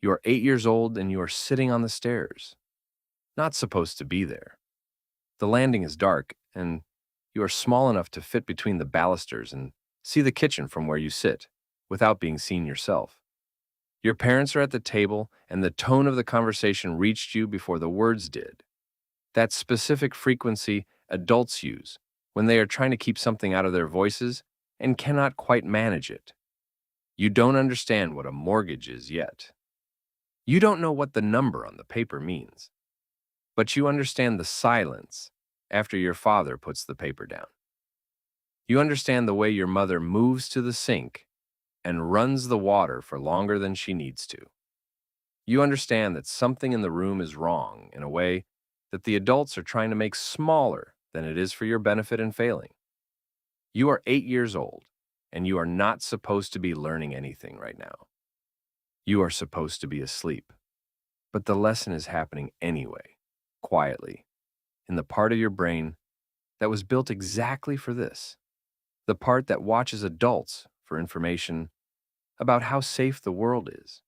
You are 8 years old and you are sitting on the stairs, not supposed to be there. The landing is dark, and you are small enough to fit between the balusters and see the kitchen from where you sit, without being seen yourself. Your parents are at the table, and the tone of the conversation reached you before the words did. That specific frequency adults use when they are trying to keep something out of their voices and cannot quite manage it. You don't understand what a mortgage is yet. You don't know what the number on the paper means, but you understand the silence after your father puts the paper down. You understand the way your mother moves to the sink and runs the water for longer than she needs to. You understand that something in the room is wrong in a way that the adults are trying to make smaller than it is for your benefit and failing. You are 8 years old, and you are not supposed to be learning anything right now. You are supposed to be asleep. But the lesson is happening anyway, quietly, in the part of your brain that was built exactly for this, the part that watches adults for information about how safe the world is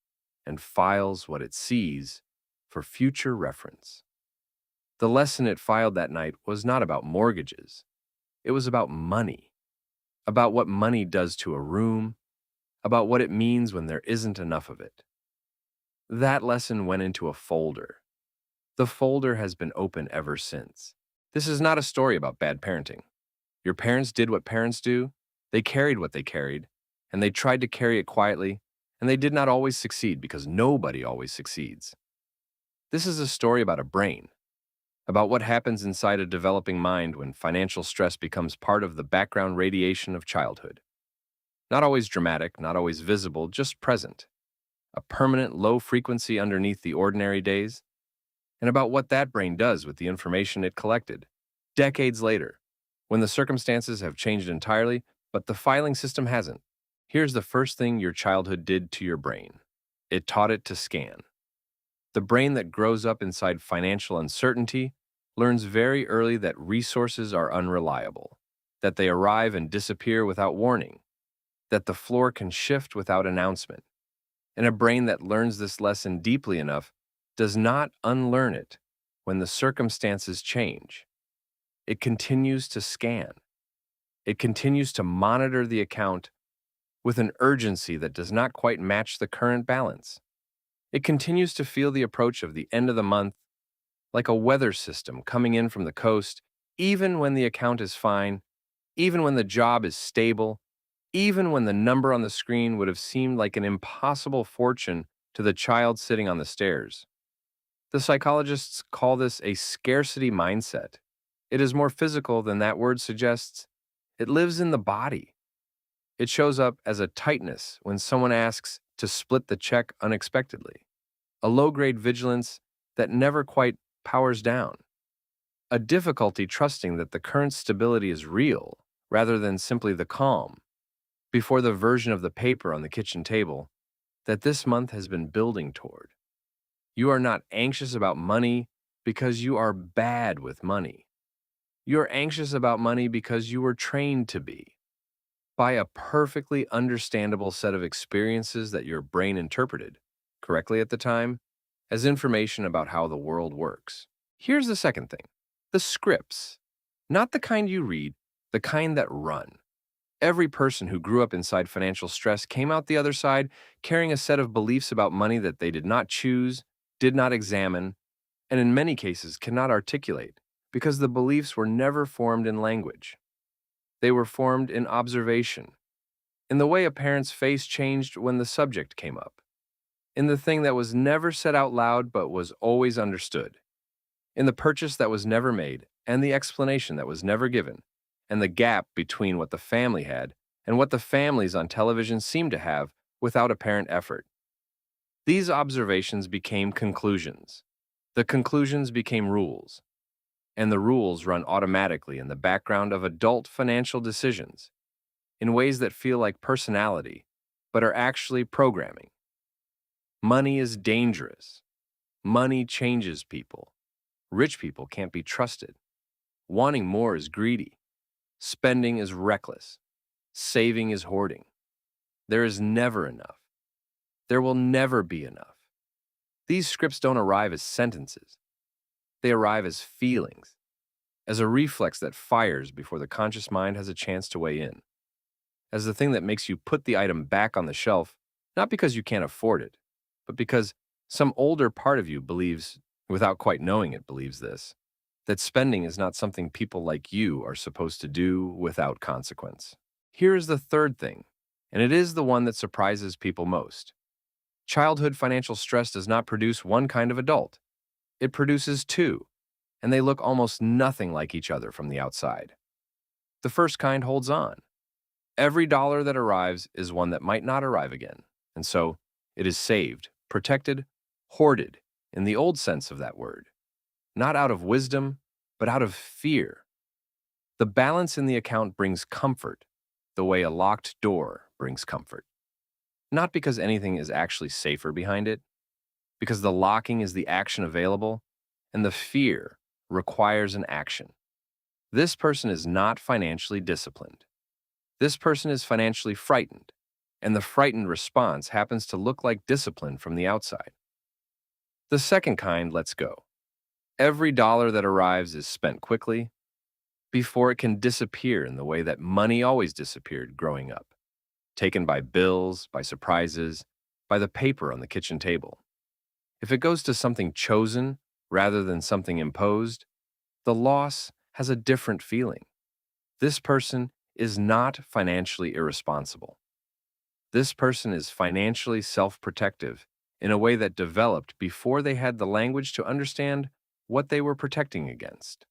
and files what it sees for future reference. The lesson it filed that night was not about mortgages. It was about money, about what money does to a room, about what it means when there isn't enough of it. That lesson went into a folder. The folder has been open ever since. This is not a story about bad parenting. Your parents did what parents do, they carried what they carried, and they tried to carry it quietly, and they did not always succeed because nobody always succeeds. This is a story about a brain, about what happens inside a developing mind when financial stress becomes part of the background radiation of childhood. Not always dramatic, not always visible, just present. A permanent low frequency underneath the ordinary days, and about what that brain does with the information it collected decades later, when the circumstances have changed entirely, but the filing system hasn't. Here's the first thing your childhood did to your brain. It taught it to scan. The brain that grows up inside financial uncertainty learns very early that resources are unreliable, that they arrive and disappear without warning, that the floor can shift without announcement. And a brain that learns this lesson deeply enough does not unlearn it when the circumstances change. It continues to scan. It continues to monitor the account with an urgency that does not quite match the current balance. It continues to feel the approach of the end of the month like a weather system coming in from the coast, even when the account is fine, even when the job is stable, even when the number on the screen would have seemed like an impossible fortune to the child sitting on the stairs. The psychologists call this a scarcity mindset. It is more physical than that word suggests. It lives in the body. It shows up as a tightness when someone asks to split the check unexpectedly, a low-grade vigilance that never quite powers down, a difficulty trusting that the current stability is real rather than simply the calm before the version of the paper on the kitchen table that this month has been building toward. You are not anxious about money because you are bad with money. You are anxious about money because you were trained to be, by a perfectly understandable set of experiences that your brain interpreted, correctly at the time, as information about how the world works. Here's the second thing: the scripts. Not the kind you read, the kind that run. Every person who grew up inside financial stress came out the other side carrying a set of beliefs about money that they did not choose, did not examine, and in many cases cannot articulate because the beliefs were never formed in language. They were formed in observation, in the way a parent's face changed when the subject came up, in the thing that was never said out loud but was always understood, in the purchase that was never made and the explanation that was never given, and the gap between what the family had and what the families on television seemed to have without apparent effort. These observations became conclusions. The conclusions became rules, and the rules run automatically in the background of adult financial decisions in ways that feel like personality but are actually programming. Money is dangerous. Money changes people. Rich people can't be trusted. Wanting more is greedy. Spending is reckless. Saving is hoarding. There is never enough. There will never be enough. These scripts don't arrive as sentences. They arrive as feelings, as a reflex that fires before the conscious mind has a chance to weigh in, as the thing that makes you put the item back on the shelf, not because you can't afford it, but because some older part of you believes, without quite knowing it believes this, that spending is not something people like you are supposed to do without consequence. Here is the third thing, and it is the one that surprises people most. Childhood financial stress does not produce one kind of adult. It produces two, and they look almost nothing like each other from the outside. The first kind holds on. Every dollar that arrives is one that might not arrive again, and so it is saved, protected, hoarded, in the old sense of that word. Not out of wisdom, but out of fear. The balance in the account brings comfort, the way a locked door brings comfort. Not because anything is actually safer behind it, because the locking is the action available, and the fear requires an action. This person is not financially disciplined. This person is financially frightened, and the frightened response happens to look like discipline from the outside. The second kind lets go. Every dollar that arrives is spent quickly before it can disappear in the way that money always disappeared growing up, taken by bills, by surprises, by the paper on the kitchen table. If it goes to something chosen rather than something imposed, the loss has a different feeling. This person is not financially irresponsible. This person is financially self-protective in a way that developed before they had the language to understand what they were protecting against.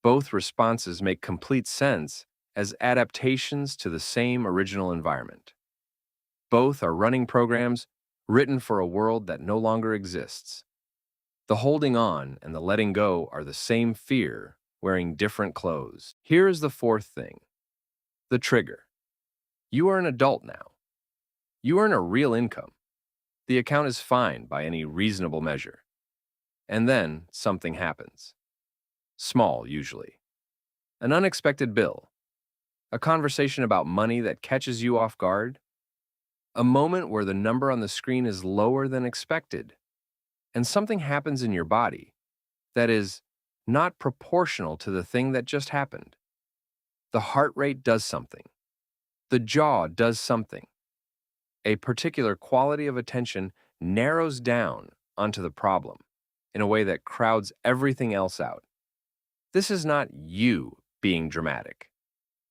Both responses make complete sense as adaptations to the same original environment. Both are running programs written for a world that no longer exists. The holding on and the letting go are the same fear, wearing different clothes. Here is the fourth thing. The trigger. You are an adult now. You earn a real income. The account is fine by any reasonable measure. And then something happens. Small, usually. An unexpected bill. A conversation about money that catches you off guard. A moment where the number on the screen is lower than expected. And something happens in your body that is not proportional to the thing that just happened. The heart rate does something. The jaw does something. A particular quality of attention narrows down onto the problem in a way that crowds everything else out. This is not you being dramatic.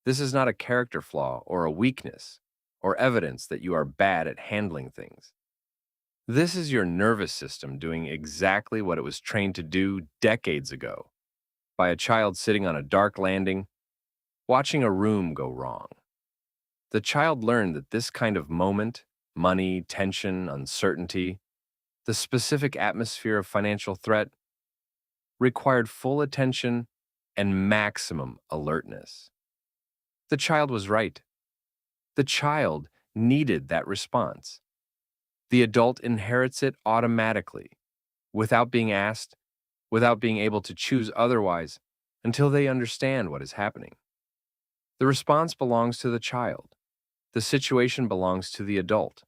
This is not a character flaw or a weakness or evidence that you are bad at handling things. This is your nervous system doing exactly what it was trained to do decades ago by a child sitting on a dark landing, watching a room go wrong. The child learned that this kind of moment, money, tension, uncertainty, the specific atmosphere of financial threat, required full attention and maximum alertness. The child was right. The child needed that response. The adult inherits it automatically, without being asked, without being able to choose otherwise, until they understand what is happening. The response belongs to the child. The situation belongs to the adult.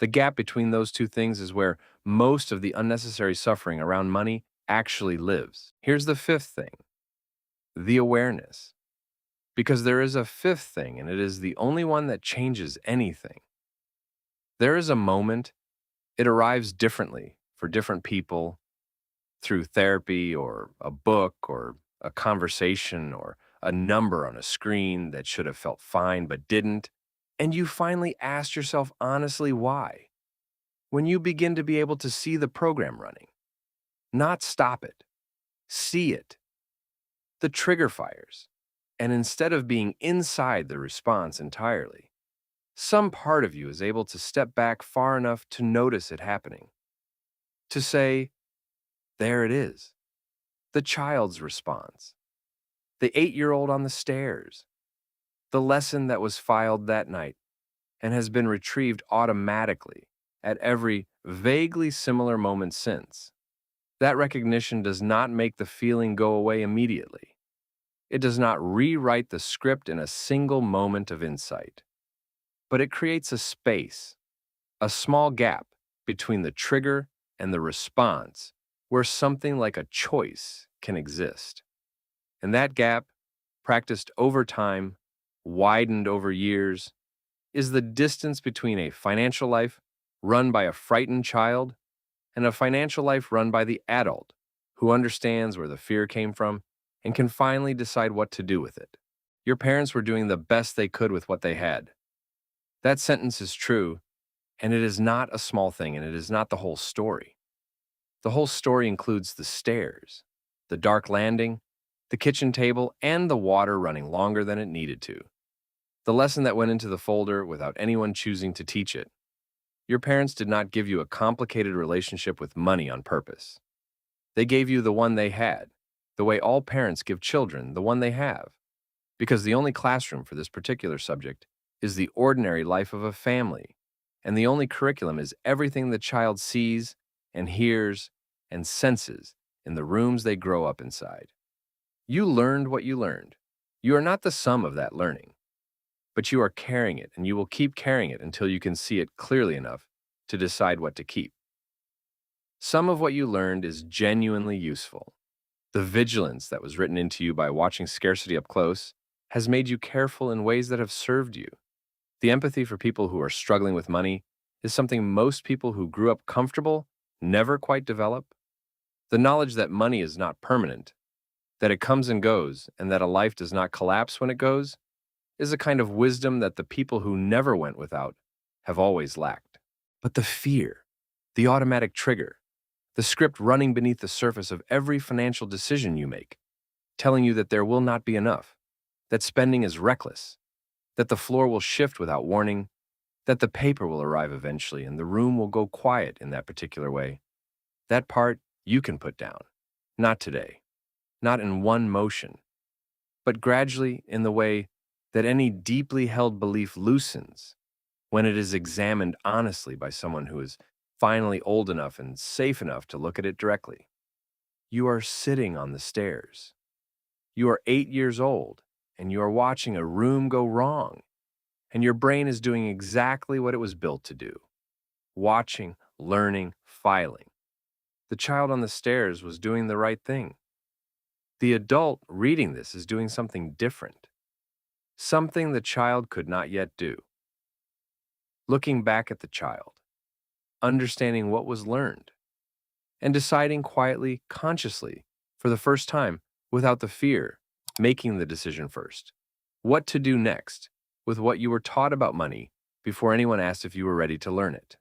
The gap between those two things is where most of the unnecessary suffering around money actually lives. Here's the fifth thing. The awareness. Because there is a fifth thing, and it is the only one that changes anything. There is a moment, it arrives differently for different people through therapy or a book or a conversation or a number on a screen that should have felt fine but didn't, and you finally asked yourself honestly why. When you begin to be able to see the program running, not stop it, see it. The trigger fires, and instead of being inside the response entirely, some part of you is able to step back far enough to notice it happening. To say, there it is, the child's response, the 8-year-old on the stairs, the lesson that was filed that night and has been retrieved automatically at every vaguely similar moment since. That recognition does not make the feeling go away immediately. It does not rewrite the script in a single moment of insight. But it creates a space, a small gap between the trigger and the response, where something like a choice can exist. And that gap, practiced over time, widened over years, is the distance between a financial life run by a frightened child and a financial life run by the adult who understands where the fear came from and can finally decide what to do with it. Your parents were doing the best they could with what they had. That sentence is true, and it is not a small thing, and it is not the whole story. The whole story includes the stairs, the dark landing, the kitchen table, and the water running longer than it needed to. The lesson that went into the folder without anyone choosing to teach it. Your parents did not give you a complicated relationship with money on purpose. They gave you the one they had, the way all parents give children the one they have, because the only classroom for this particular subject is the ordinary life of a family, and the only curriculum is everything the child sees and hears and senses in the rooms they grow up inside. You learned what you learned. You are not the sum of that learning, but you are carrying it, and you will keep carrying it until you can see it clearly enough to decide what to keep. Some of what you learned is genuinely useful. The vigilance that was written into you by watching scarcity up close has made you careful in ways that have served you. The empathy for people who are struggling with money is something most people who grew up comfortable never quite develop. The knowledge that money is not permanent, that it comes and goes, and that a life does not collapse when it goes, is a kind of wisdom that the people who never went without have always lacked. But the fear, the automatic trigger, the script running beneath the surface of every financial decision you make, telling you that there will not be enough, that spending is reckless, that the floor will shift without warning, that the paper will arrive eventually and the room will go quiet in that particular way. That part you can put down. Not today, not in one motion, but gradually in the way that any deeply held belief loosens when it is examined honestly by someone who is finally old enough and safe enough to look at it directly. You are sitting on the stairs. You are 8 years old, and you are watching a room go wrong, and your brain is doing exactly what it was built to do: watching, learning, filing. The child on the stairs was doing the right thing. The adult reading this is doing something different, something the child could not yet do. Looking back at the child, understanding what was learned, and deciding quietly, consciously, for the first time, without the fear, making the decision first. What to do next with what you were taught about money before anyone asked if you were ready to learn it.